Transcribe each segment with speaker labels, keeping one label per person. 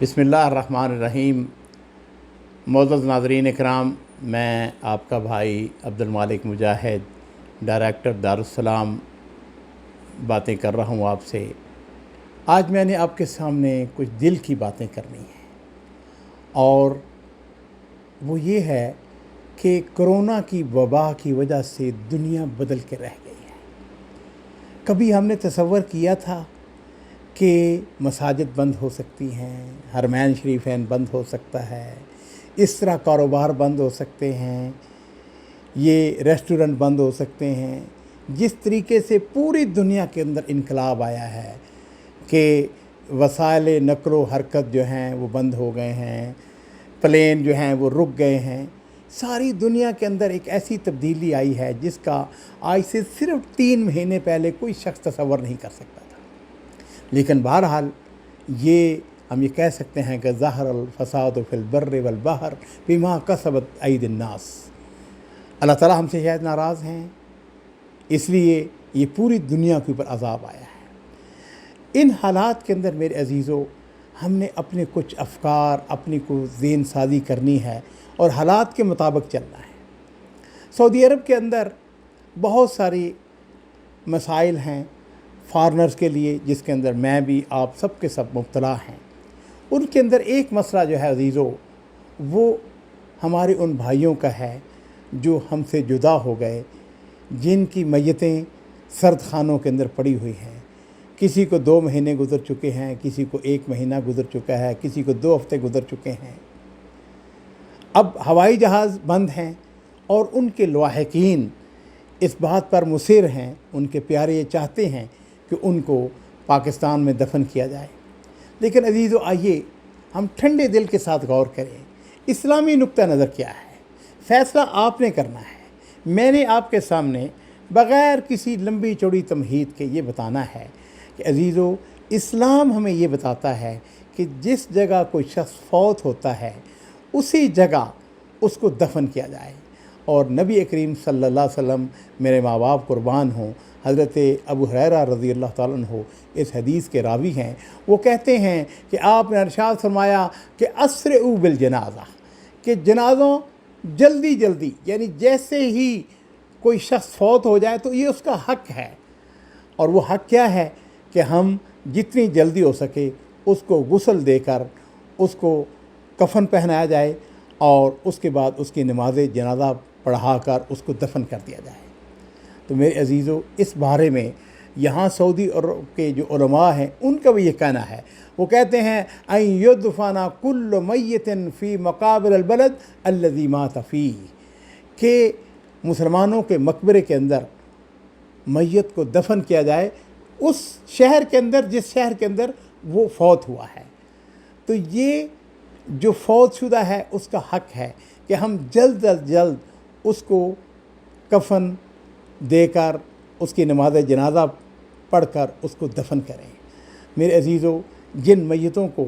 Speaker 1: बिस्मिल्लाहिर्रहमानिर्रहीम। मोअज़्ज़ज़ नाज़रीन इकराम, मैं आपका भाई अब्दुल मालिक मुजाहिद, डायरेक्टर दारुस्सलाम बातें कर रहा हूँ आपसे। आज मैंने आपके सामने कुछ दिल की बातें करनी हैं, और वो ये है कि कोरोना की वबा की वजह से दुनिया बदल के रह गई है। कभी हमने तसव्वुर किया था कि मसाजिद बंद हो सकती हैं, हरमैन शरीफैन बंद हो सकता है, इस तरह कारोबार बंद हो सकते हैं, ये रेस्टोरेंट बंद हो सकते हैं। जिस तरीके से पूरी दुनिया के अंदर इनकलाब आया है कि वसाइल नक़्ल हरकत जो हैं वो बंद हो गए हैं, प्लेन जो हैं वो रुक गए हैं। सारी दुनिया के अंदर एक ऐसी तब्दीली आई है जिसका आज से सिर्फ 3 महीने पहले कोई शख्स तसव्वुर नहीं कर सकता था। लेकिन बहरहाल ये हम ये कह सकते हैं कि ज़हरल फ़साद फ़िल बर्रि वल बहर बिमा कसबत ऐदिन नास। अल्लाह ताला हमसे शायद नाराज़ हैं, इसलिए ये पूरी दुनिया के ऊपर अज़ाब आया है। इन हालात के अंदर मेरे अज़ीज़ों, हमने अपने कुछ अफ़कार, अपनी को ज़ेन साज़ी करनी है और हालात के मुताबिक चलना है। सऊदी अरब के अंदर बहुत सारी मसाइल हैं फ़ॉरेनर्स के लिए, जिसके अंदर मैं भी, आप सब के सब मुब्तला हैं। उनके अंदर एक मसला जो है अज़ीज़ों, वो हमारे उन भाइयों का है जो हमसे जुदा हो गए, जिनकी मैयतें सर्द खानों के अंदर पड़ी हुई हैं। किसी को 2 महीने गुज़र चुके हैं, किसी को 1 महीना गुज़र चुका है, किसी को 2 हफ़्ते गुज़र चुके हैं। अब हवाई जहाज़ बंद हैं और उनके लाहिकीन इस बात पर मुसिर हैं, उनके प्यारे ये चाहते हैं कि उनको पाकिस्तान में दफन किया जाए। लेकिन अज़ीज़ों, आइए हम ठंडे दिल के साथ गौर करें, इस्लामी नुक्ता नज़र क्या है। फ़ैसला आपने करना है। मैंने आपके सामने बग़ैर किसी लंबी चौड़ी तमहीद के ये बताना है कि अज़ीज़ों, इस्लाम हमें ये बताता है कि जिस जगह कोई शख्स फौत होता है उसी जगह उसको दफन किया जाए। और नबी करीम सल्लल्लाहु अलैहि वसल्लम, मेरे माँ बाप कुर्बान हों, हज़रत अबू हुरैरा रज़ी अल्लाह ताला अन्हु इस हदीस के रावी हैं। वो कहते हैं कि आपने इरशाद फरमाया कि अस्रिउ बिल जनाज़ा, कि जनाज़ों जल्दी जल्दी, यानी जैसे ही कोई शख्स फौत हो जाए तो ये उसका हक़ है। और वो हक़ क्या है कि हम जितनी जल्दी हो सके उसको गुस्ल देकर उसको कफ़न पहनाया जाए और उसके बाद उसकी नमाज़ जनाज़ा पढ़ाकर उसको दफन कर दिया जाए। तो मेरे अज़ीज़ों, इस बारे में यहाँ सऊदी अरब के जो उलमा हैं उनका भी ये कहना है। वो कहते हैं अन युदफना कुल्लु मय्यतिन फ़ी मक़ाबिर अल-बलद अल्लज़ी मात फ़ीह, कि मुसलमानों के मकबरे के अंदर मैयत को दफन किया जाए उस शहर के अंदर जिस शहर के अंदर वो फौत हुआ है। तो ये जो फौत शुदा है उसका हक़ है कि हम जल्द अज जल्द उसको कफ़न देकर उसकी नमाज़ जनाज़ा पढ़कर उसको दफन करें। मेरे अज़ीज़ों, जिन मैयतों को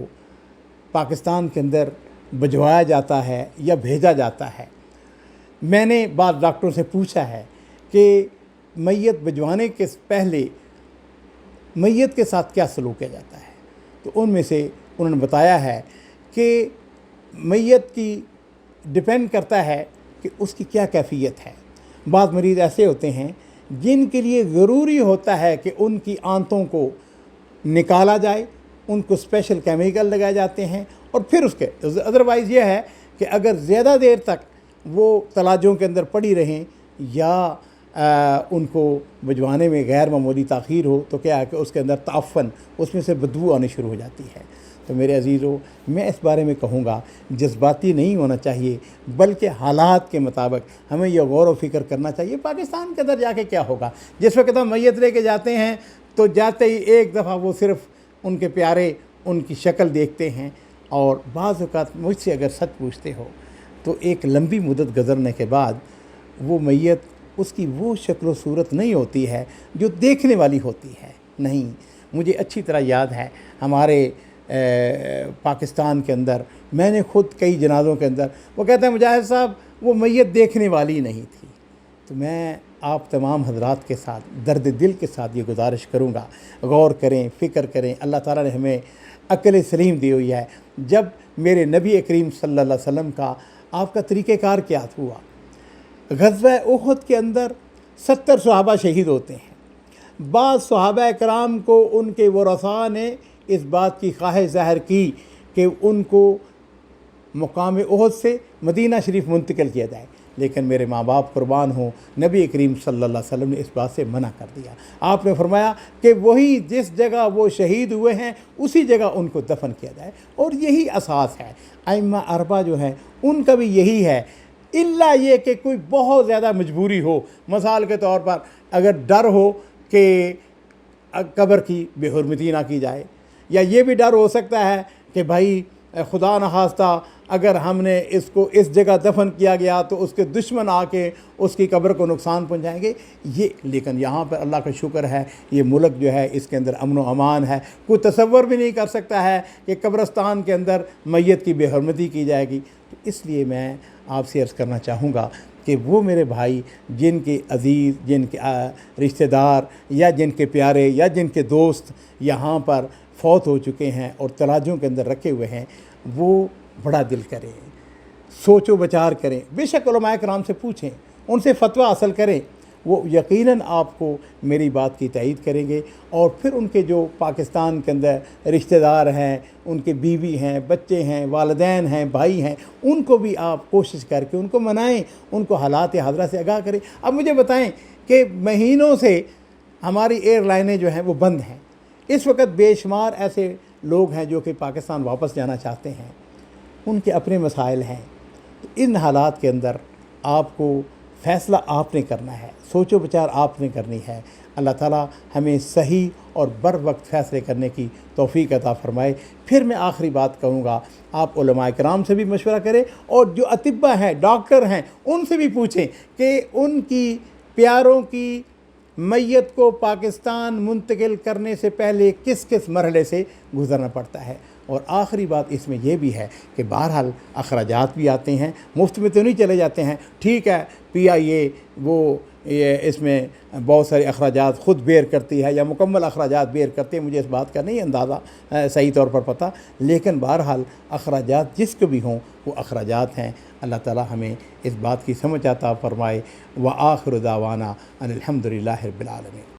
Speaker 1: पाकिस्तान के अंदर भिजवाया जाता है या भेजा जाता है, मैंने बाद डॉक्टरों से पूछा है कि मैयत भिजवाने के पहले मैयत के साथ क्या सलूक किया जाता है। तो उनमें से उन्होंने बताया है कि मैयत की डिपेंड करता है कि उसकी क्या कैफियत है। बाद मरीज़ ऐसे होते हैं जिनके लिए ज़रूरी होता है कि उनकी आंतों को निकाला जाए, उनको स्पेशल केमिकल लगाए जाते हैं और फिर उसके अदरवाइज़ ये है कि अगर ज़्यादा देर तक वो तलाजों के अंदर पड़ी रहें या उनको भिजवाने में गैर मामूली ताख़ीर हो तो क्या है कि उसके अंदर ताफ़न, उसमें से बदबू आनी शुरू हो जाती है। तो मेरे अज़ीज़ों, मैं इस बारे में कहूँगा जज्बाती नहीं होना चाहिए, बल्कि हालात के मुताबिक हमें यह गौर व फ़िक्र करना चाहिए। पाकिस्तान के अंदर जाके क्या होगा, जिस वक्त हम मैयत लेके जाते हैं तो जाते ही एक दफ़ा वो सिर्फ़ उनके प्यारे उनकी शक्ल देखते हैं, और बाज़ औक़ात मुझसे अगर सच पूछते हो तो एक लंबी मुद्दत गुज़रने के बाद वो मैयत, उसकी वो शक्ल व सूरत नहीं होती है जो देखने वाली होती है। नहीं, मुझे अच्छी तरह याद है हमारे पाकिस्तान के अंदर मैंने ख़ुद कई जनाज़ों के अंदर, वो कहते हैं मुजाहिद साहब वो मैयत देखने वाली नहीं थी। तो मैं आप तमाम हज़रात के साथ दर्द दिल के साथ ये गुजारिश करूँगा, गौर करें, फ़िक्र करें। अल्लाह ताला ने हमें अक़ल सलीम दी हुई है, جب میرے نبی کریم صلی اللہ علیہ وسلم کا آپ کا طریقہ کار کیا ہوا۔ غزوہ احد کے اندر 70 صحابہ شہید ہوتے ہیں۔ بعض صحابہ کرام کو ان کے ورثاء نے اس بات کی خواہش ظاہر کی کہ ان کو مقام احد سے مدینہ شریف منتقل کیا جائے، لیکن میرے ماں باپ قربان ہوں، نبی کریم صلی اللہ علیہ وسلم نے اس بات سے منع کر دیا۔ آپ نے فرمایا کہ وہی جس جگہ وہ شہید ہوئے ہیں اسی جگہ ان کو دفن کیا جائے، اور یہی اساس ہے۔ ائمہ اربعہ جو ہیں ان کا بھی یہی ہے، الا یہ کہ کوئی بہت زیادہ مجبوری ہو، مثال کے طور پر اگر ڈر ہو کہ قبر کی بے حرمتی نہ کی جائے، یا یہ بھی ڈر ہو سکتا ہے کہ بھائی خدا نخواستہ اگر ہم نے اس کو اس جگہ دفن کیا گیا تو اس کے دشمن آ کے اس کی قبر کو نقصان پہنچائیں گے یہ۔ لیکن یہاں پر اللہ کا شکر ہے، یہ ملک جو ہے اس کے اندر امن و امان ہے، کوئی تصور بھی نہیں کر سکتا ہے کہ قبرستان کے اندر میت کی بے حرمتی کی جائے گی۔ تو اس لیے میں آپ سے عرض کرنا چاہوں گا کہ وہ میرے بھائی جن کے عزیز، جن کے رشتہ دار، یا جن کے پیارے، یا جن کے دوست یہاں پر فوت ہو چکے ہیں اور تلاجوں کے اندر رکھے ہوئے ہیں، وہ بڑا دل کریں، سوچ و بچار کریں، بے شک علماء کرام سے پوچھیں، ان سے فتویٰ حاصل کریں، وہ یقیناً آپ کو میری بات کی تائید کریں گے۔ اور پھر ان کے جو پاکستان کے اندر رشتہ دار ہیں، ان کے بیوی ہیں، بچے ہیں، والدین ہیں، بھائی ہیں، ان کو بھی آپ کوشش کر کے ان کو منائیں، ان کو حالات حاضرہ سے آگاہ کریں۔ اب مجھے بتائیں کہ مہینوں سے ہماری ایئر لائنیں جو ہیں وہ بند ہیں، اس وقت بے شمار ایسے لوگ ہیں جو کہ پاکستان واپس جانا چاہتے ہیں، ان کے اپنے مسائل ہیں۔ تو ان حالات کے اندر آپ کو فیصلہ آپ نے کرنا ہے، سوچ و بچار آپ نے کرنی ہے۔ اللہ تعالیٰ ہمیں صحیح اور بر وقت فیصلے کرنے کی توفیق عطا فرمائے۔ پھر میں آخری بات کہوں گا، آپ علماء کرام سے بھی مشورہ کریں، اور جو اطباء ہیں، ڈاکٹر ہیں، ان سے بھی پوچھیں کہ ان کی پیاروں کی میت کو پاکستان منتقل کرنے سے پہلے کس کس مرحلے سے گزرنا پڑتا ہے۔ اور آخری بات اس میں یہ بھی ہے کہ بہرحال اخراجات بھی آتے ہیں، مفت میں تو نہیں چلے جاتے ہیں۔ ٹھیک ہے، پی آئی اے وہ اس میں بہت سارے اخراجات خود بیئر کرتی ہے یا مکمل اخراجات بیئر کرتے ہیں، مجھے اس بات کا نہیں اندازہ صحیح طور پر پتہ، لیکن بہرحال اخراجات جس کو بھی ہوں وہ اخراجات ہیں۔ اللہ تعالیٰ ہمیں اس بات کی سمجھ عطا فرمائے۔ وآخر دعوانا ان الحمد للہ رب العالمین۔